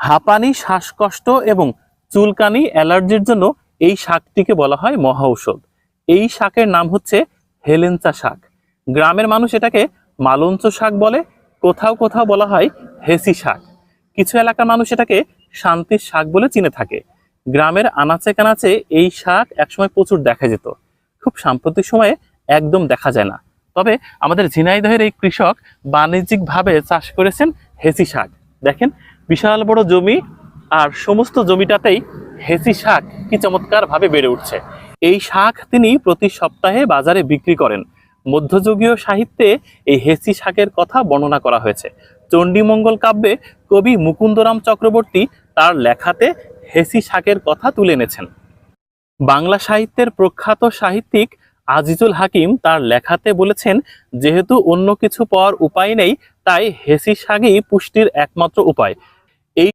হাঁপানি, শ্বাসকষ্ট এবং চুলকানি, অ্যালার্জির জন্য এই শাকটিকে বলা হয় মহা ঔষধ। এই শাকের নাম হচ্ছে হেলেঞ্চা শাক। গ্রামের মানুষ এটাকে মালঞ্চ শাক বলে, কোথাও কোথাও বলা হয় হেসি শাক। কিছু এলাকার মানুষ এটাকে শান্তির শাক বলে চিনে থাকে। গ্রামের আনাচে কানাচে এই শাক একসময় প্রচুর দেখা যেত, খুব সাম্প্রতিক সময়ে একদম দেখা যায় না। তবে আমাদের ঝিনাইদহের এই কৃষক বাণিজ্যিকভাবে চাষ করেছেন হেসি শাক। দেখেন, বিশাল বড় জমি, আর সমস্ত জমিটাতেই হেসি শাক কি চমৎকার ভাবে বেড়ে উঠছে। এই শাক তিনি প্রতি সপ্তাহে বাজারে বিক্রি করেন। মধ্যযুগীয় সাহিত্যে এই হেসি শাকের কথা বর্ণনা করা হয়েছে। চণ্ডীমঙ্গল কাব্যে কবি মুকুন্দরাম চক্রবর্তী তার লেখাতে হেসি শাকের কথা তুলে এনেছেন। বাংলা সাহিত্যের প্রখ্যাত সাহিত্যিক আজিজুল হাকিম তার লেখাতে বলেছেন, যেহেতু অন্য কিছু পাওয়ার উপায় নেই, তাই হেসি শাকই পুষ্টির একমাত্র উপায়।